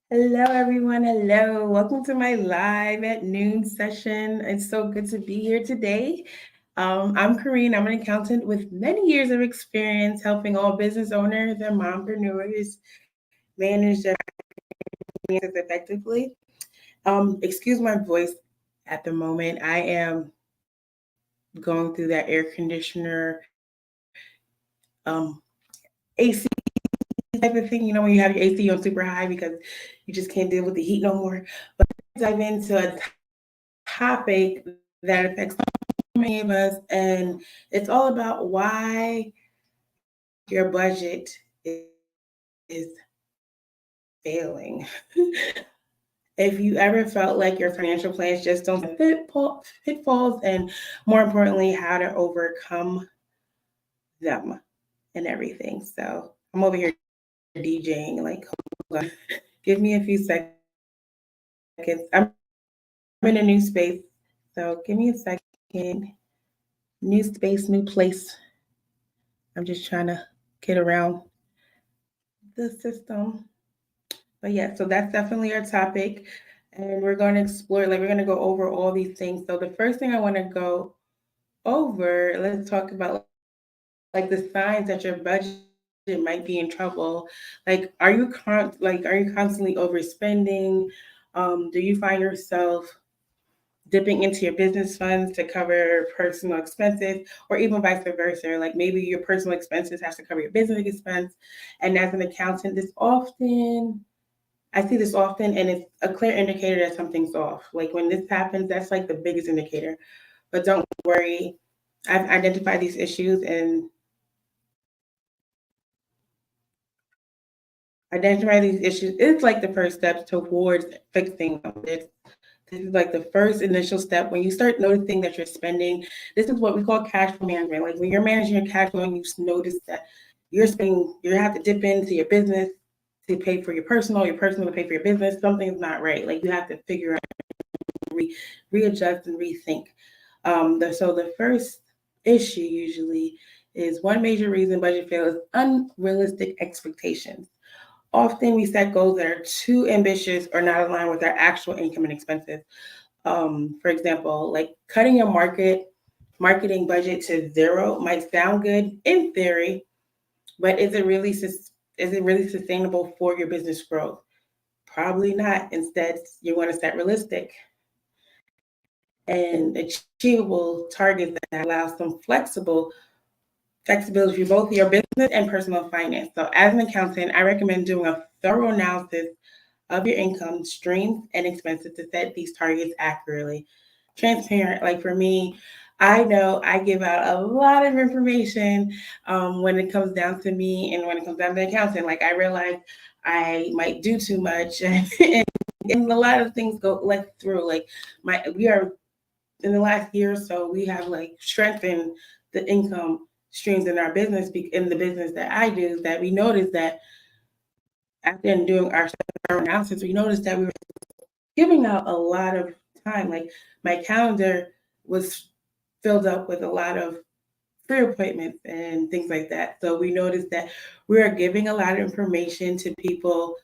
Hello, everyone. Hello. Welcome to my live at noon session. It's so good to be here today. I'm Kareen. I'm an accountant with many years of experience helping all business owners and mompreneurs manage their finances effectively. Excuse my voice at the moment. I am going through that air conditioner, AC type of thing. When you have your AC on super high because you just can't deal with the heat no more. But dive into a topic that affects so many of us, and it's all about why your budget is failing. If you ever felt like your financial plans just don't pitfalls, and more importantly, how to overcome them and everything. So I'm over here DJing, like, hold on. Give me a few seconds. I'm in a new space, so give me a second. New space, new place. I'm just trying to get around the system. But yeah, so that's definitely our topic. And we're going to explore, like, we're going to go over all these things. So the first thing I want to go over, let's talk about like the signs that your budget might be in trouble. Like, are you constantly overspending? Do you find yourself dipping into your business funds to cover personal expenses, or even vice versa? Like, maybe your personal expenses have to cover your business expense. And as an accountant, I see this often, and it's a clear indicator that something's off. Like, when this happens, that's like the biggest indicator. But don't worry, I've identified these issues, and identifying these issues is like the first step towards fixing them. This is like the first initial step. When you start noticing that you're spending, this is what we call cash flow management. Like, when you're managing your cash flow and you notice that you're spending, you have to dip into your business to pay for your personal to pay for your business, something's not right. Like, you have to figure out, readjust and rethink. So the first issue usually is one major reason budget fail is unrealistic expectations. Often we set goals that are too ambitious or not aligned with our actual income and expenses. For example, like cutting your marketing budget to zero might sound good in theory, but is it really sustainable for your business growth? Probably not. Instead, you want to set realistic and achievable targets that allow some flexibility for both your business and personal finance. So, as an accountant, I recommend doing a thorough analysis of your income streams and expenses to set these targets accurately. Transparent, like for me, I know I give out a lot of information when it comes down to me and when it comes down to accounting. Like, I realize I might do too much, and a lot of things go like through. Like, we are in the last year or so, we have like strengthened the income streams in our business, in the business that I do, that we noticed that after doing our analysis, we noticed that we were giving out a lot of time. Like, my calendar was filled up with a lot of free appointments and things like that. So we noticed that we are giving a lot of information to people,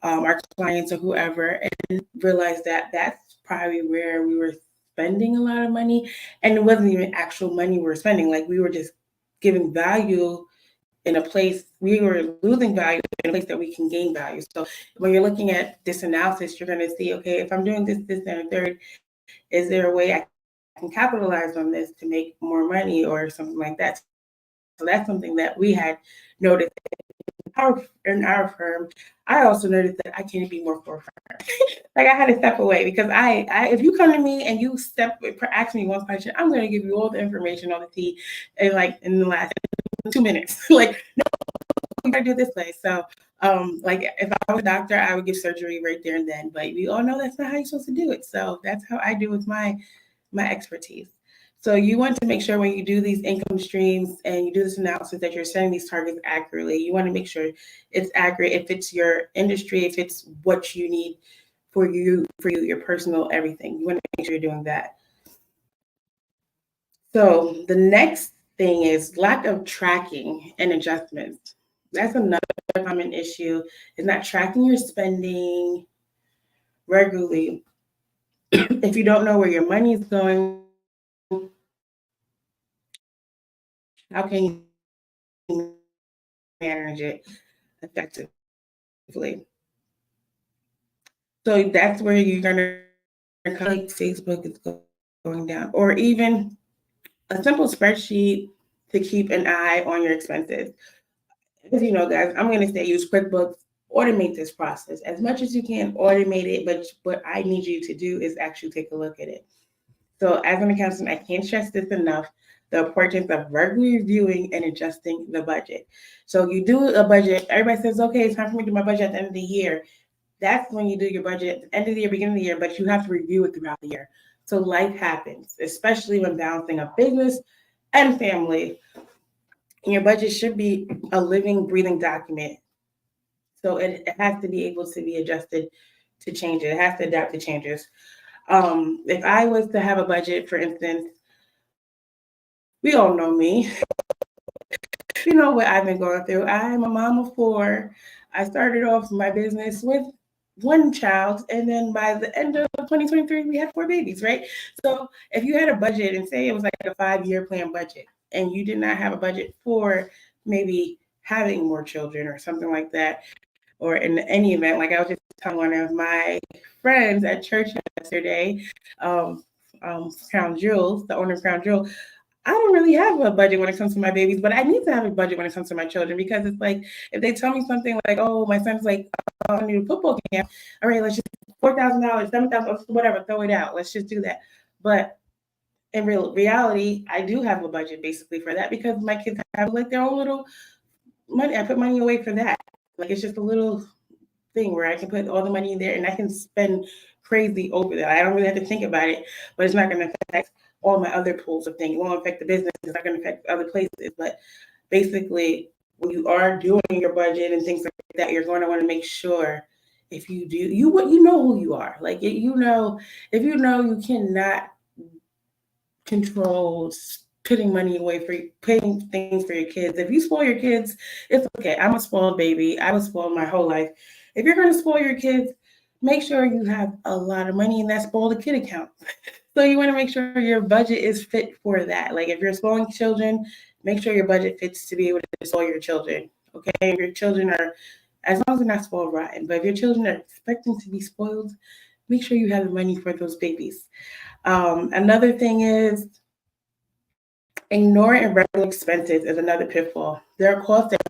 our clients or whoever, and realized that that's probably where we were spending a lot of money. And it wasn't even actual money we were spending. Like, we were just giving value in a place, we were losing value in a place that we can gain value. So when you're looking at this analysis, you're going to see, okay, if I'm doing this, and a third, is there a way I can capitalize on this to make more money or something like that? So that's something that we had noticed in our firm. I also noticed that I can't be more forefront. Like, I had to step away because if you come to me and you ask me one question, I'm going to give you all the information, all the tea, and like in the last 2 minutes. Like, you gotta do it this way. So, like, if I was a doctor, I would give surgery right there and then. But we all know that's not how you're supposed to do it. So that's how I do with my expertise. So you want to make sure when you do these income streams and you do this analysis that you're setting these targets accurately. You want to make sure it's accurate. If it's your industry, if it's what you need for you, your personal everything. You want to make sure you're doing that. So the next thing is lack of tracking and adjustments. That's another common issue, is not tracking your spending regularly. If you don't know where your money is going, how can you manage it effectively? So that's where you're gonna like Facebook is going down, or even a simple spreadsheet to keep an eye on your expenses. As you know, guys, I'm gonna say use QuickBooks. Automate this process as much as you can. Automate it, but what I need you to do is actually take a look at it. So, as an accountant, I can't stress this enough: the importance of regularly reviewing and adjusting the budget. So, you do a budget. Everybody says, "Okay, it's time for me to do my budget at the end of the year." That's when you do your budget at the end of the year, beginning of the year, but you have to review it throughout the year. So life happens, especially when balancing a business and family. And your budget should be a living, breathing document. So it has to be able to be adjusted to change it. It has to adapt to changes. If I was to have a budget, for instance, we all know me. You know what I've been going through. I'm a mom of four. I started off my business with one child, and then by the end of 2023, we had four babies, right? So if you had a budget and say it was like a 5-year plan budget, and you did not have a budget for maybe having more children or something like that, or in any event, like I was just telling one of my friends at church yesterday, um, Crown Jewels, the owner of Crown Jewel, I don't really have a budget when it comes to my babies, but I need to have a budget when it comes to my children, because it's like if they tell me something like, "Oh, my son's like, oh, I need a football camp," all right, let's just $4,000, $7,000, whatever, throw it out. Let's just do that. But in reality, I do have a budget basically for that, because my kids have like their own little money. I put money away for that. Like it's just a little thing where I can put all the money in there and I can spend crazy over that. I don't really have to think about it, but it's not going to affect all my other pools of things. It won't affect the business. It's not going to affect other places. But basically, when you are doing your budget and things like that, you're going to want to make sure, if you do, you know who you are. Like you know, if you know you cannot control putting money away for paying things for your kids. If you spoil your kids, it's okay. I'm a spoiled baby. I was spoiled my whole life. If you're going to spoil your kids, make sure you have a lot of money in that spoil the kid account. So you want to make sure your budget is fit for that. Like if you're spoiling children, make sure your budget fits to be able to spoil your children. Okay, if your children are, as long as they're not spoiled rotten, but if your children are expecting to be spoiled, make sure you have the money for those babies. Another thing is, ignoring irregular expenses is another pitfall. There are costs that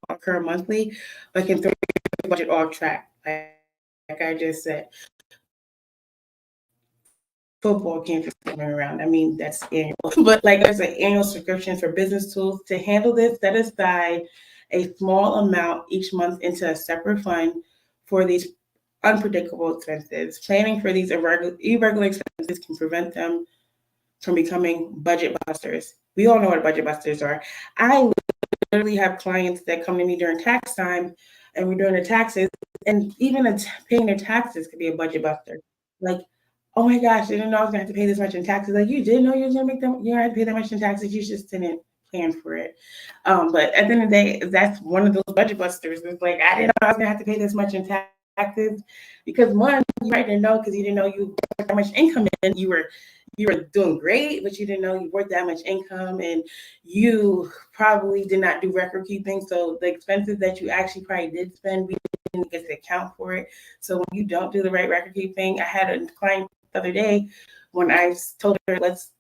occur monthly, but can throw your budget off track. Like I just said, football games coming around. I mean, that's annual. But like there's an annual subscription for business tools. To handle this, set aside a small amount each month into a separate fund for these unpredictable expenses. Planning for these irregular expenses can prevent them from becoming budget busters. We all know what budget busters are. I literally have clients that come to me during tax time, and we're doing their taxes, and even paying their taxes could be a budget buster. Like, oh my gosh, I didn't know I was gonna have to pay this much in taxes. Like, you didn't know you was gonna make them, you don't have to pay that much in taxes. You just didn't plan for it. But at the end of the day, that's one of those budget busters. It's like, I didn't know I was gonna have to pay this much in taxes, because one, you might didn't know, because you didn't know you had that much income in. You were doing great, but you didn't know you worth that much income, and you probably did not do record keeping. So the expenses that you actually probably did spend, we didn't get to account for it. So when you don't do the right record keeping, I had a client the other day when I told her, let's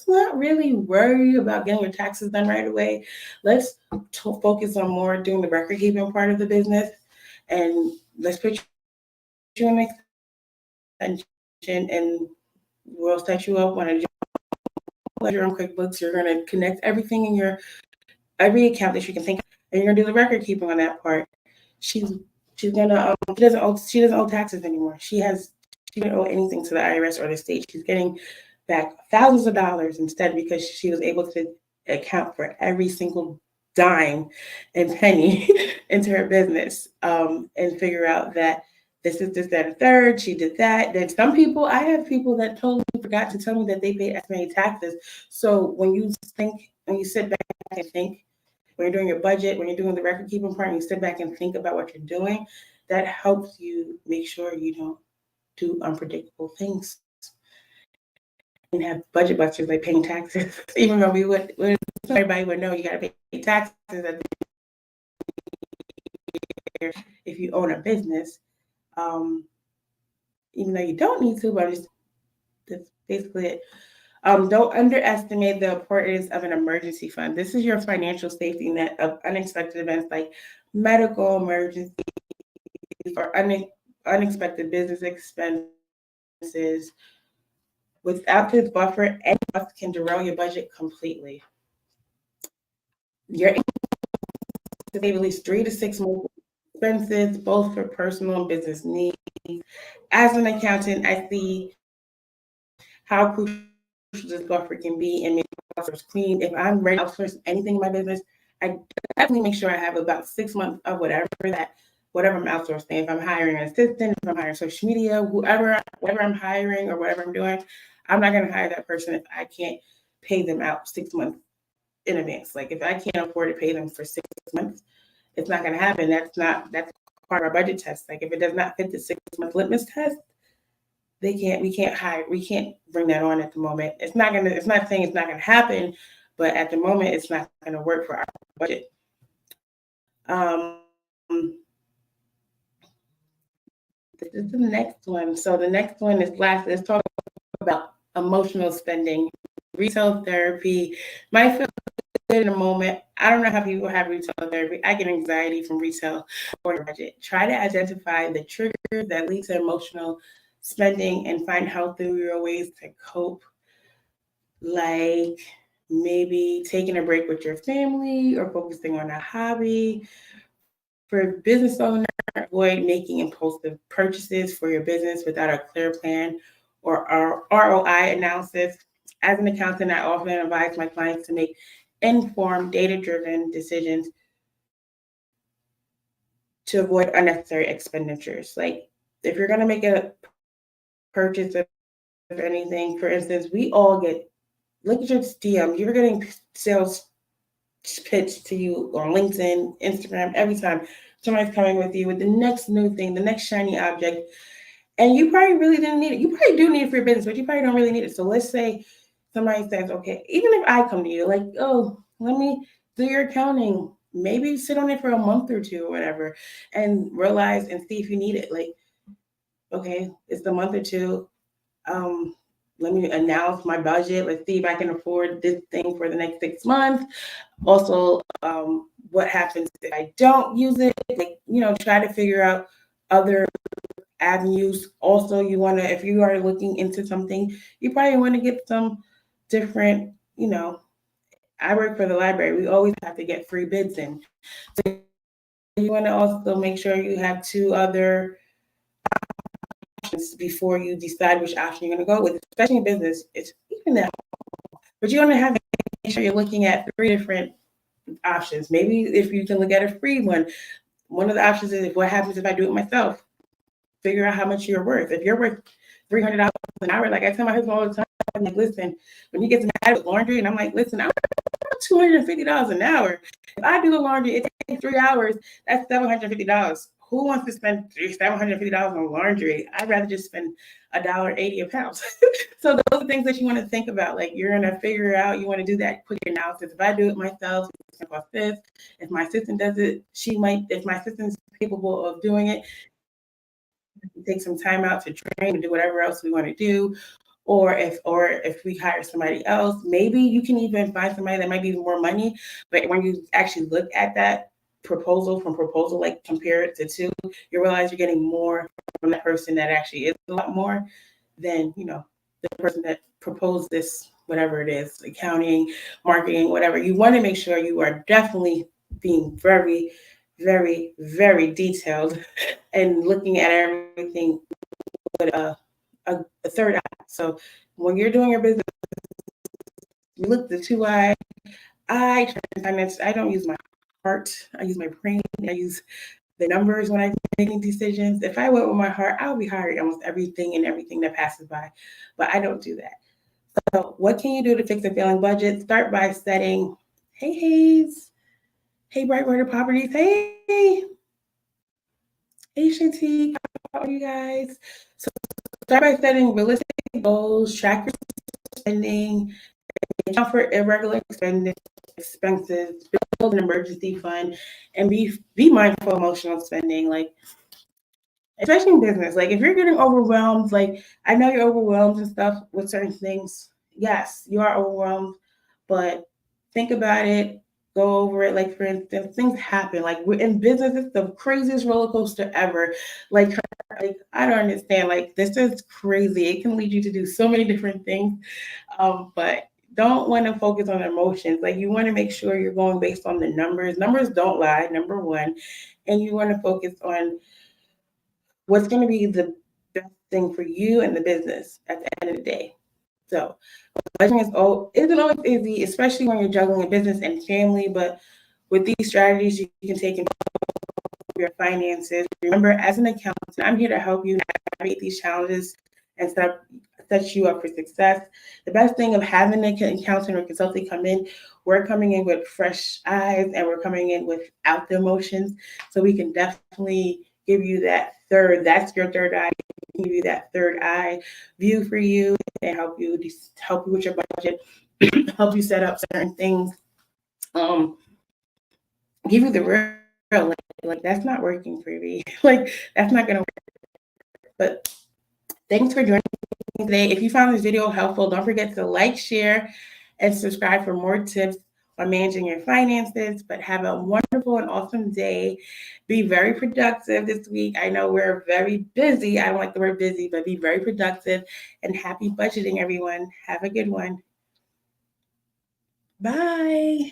not really worry about getting your taxes done right away. Let's focus on more doing the record keeping part of the business, and let's put you in extension, and we'll set you up when you're on QuickBooks. You're going to connect everything in your every account that you can think of, and you're going to do the record keeping on that part. She's she's gonna she doesn't owe taxes anymore. She didn't owe anything to the IRS or the state. She's getting back thousands of dollars instead, because she was able to account for every single dime and penny into her business, and figure out that this is this, that, and third. She did that. Then I have people that totally forgot to tell me that they paid estimated taxes. So when you sit back and think, when you're doing your budget, when you're doing the record keeping part, and you sit back and think about what you're doing, that helps you make sure you don't do unpredictable things and have budget busters like paying taxes. Even though everybody would know you got to pay taxes at the year if you own a business. Um, Even though you don't need to, but that's basically it. Don't underestimate the importance of an emergency fund. This is your financial safety net of unexpected events like medical emergencies or unexpected business expenses. Without this buffer, any loss can derail your budget completely. You're able to save at least 3 to 6 months expenses, both for personal and business needs. As an accountant, I see how crucial this buffer can be and make outsource clean. If I'm ready to outsource anything in my business, I definitely make sure I have about 6 months of whatever I'm outsourcing. If I'm hiring an assistant, if I'm hiring social media, whatever I'm hiring or whatever I'm doing, I'm not going to hire that person if I can't pay them out 6 months in advance. Like if I can't afford to pay them for 6 months, it's not going to happen. That's part of our budget test. Like if it does not fit the 6 month litmus test, we can't bring that on at the moment. It's not saying it's not gonna happen, but at the moment it's not gonna work for our budget. Um, this is the next one. So the next one is let's talk about emotional spending. Retail therapy might feel good in a moment. I don't know how people have retail therapy. I get anxiety from retail or your budget. Try to identify the triggers that lead to emotional spending and find healthier ways to cope, like maybe taking a break with your family or focusing on a hobby. For business owner, avoid making impulsive purchases for your business without a clear plan or ROI analysis. As an accountant, I often advise my clients to make informed, data-driven decisions to avoid unnecessary expenditures. Like if you're going to make a purchase of anything, for instance, we all get look at your DM. You're getting sales pitched to you on LinkedIn, Instagram, every time somebody's coming with you with the next new thing, the next shiny object, and you probably really didn't need it. You probably do need it for your business, but you probably don't really need it. So let's say somebody says, okay, even if I come to you, like, oh, let me do your accounting, maybe sit on it for a month or two or whatever, and realize and see if you need it. Like, okay, it's the month or two. Um, Let me announce my budget. Let's see if I can afford this thing for the next 6 months. Also, what happens if I don't use it? Like, try to figure out other avenues. Also, if you are looking into something, you probably want to get some different, I work for the library. We always have to get free bids in. So you want to also make sure you have 2 other options before you decide which option you're going to go with, especially in business. It's even that, but you want to make sure you're looking at 3 different options. Maybe if you can look at a free one. One of the options is what happens if I do it myself? Figure out how much you're worth. If you're worth $300 an hour, like I tell my husband all the time, I'm like, listen, when he gets mad with laundry, and I'm like, listen, I'm $250 an hour. If I do the laundry, it takes 3 hours. That's $750. Who wants to spend $750 on laundry? I'd rather just spend $1.80 a pound. So those are things that you want to think about. Like you're gonna figure out. You want to do that quick analysis. If I do it myself, it's gonna cost this. If my assistant does it, she might. If my assistant's capable of doing it, take some time out to train and do whatever else we want to do. Or if we hire somebody else, maybe you can even find somebody that might be more money. But when you actually look at that proposal, like compare it to 2, you realize you're getting more from that person that actually is a lot more than the person that proposed this, whatever it is, accounting, marketing, whatever. You want to make sure you are definitely being very, very, very detailed and looking at everything with a third eye. So when you're doing your business, you look the 2 eye. I don't use my heart. I use my brain. I use the numbers when I'm making decisions. If I went with my heart, I would be hiring almost everything that passes by. But I don't do that. So what can you do to fix a failing budget? Start by setting, hey Hayes, Hey, Brightwater Properties. Hey, HT. How are you guys? So start by setting realistic goals, track your spending, account for irregular expenses, build an emergency fund, and be mindful of emotional spending. Like especially in business, like if you're getting overwhelmed, like I know you're overwhelmed and stuff with certain things. Yes, you are overwhelmed, but think about it, go over it. Like for instance, things happen. Like we're in business, it's the craziest roller coaster ever. Like, like I don't understand. Like this is crazy. It can lead you to do so many different things. But don't want to focus on emotions. Like you want to make sure you're going based on the numbers. Numbers don't lie, number one. And you want to focus on what's going to be the best thing for you and the business at the end of the day. So budgeting isn't always easy, especially when you're juggling a business and family. But with these strategies, you can take into your finances. Remember, as an accountant, I'm here to help you navigate these challenges and set you up for success. The best thing of having an accountant or consultant come in, we're coming in with fresh eyes and we're coming in without the emotions. So we can definitely give you that's your third eye, give you that third eye view for you and help you with your budget, help you set up certain things, um, give you the real like that's not working for me. Like that's not gonna work. But thanks for joining me today. If you found this video helpful, don't forget to like, share, and subscribe for more tips on managing your finances. But have a wonderful and awesome day. Be very productive this week. I know we're very busy. I don't like the word busy, but be very productive and happy budgeting, everyone. Have a good one. Bye.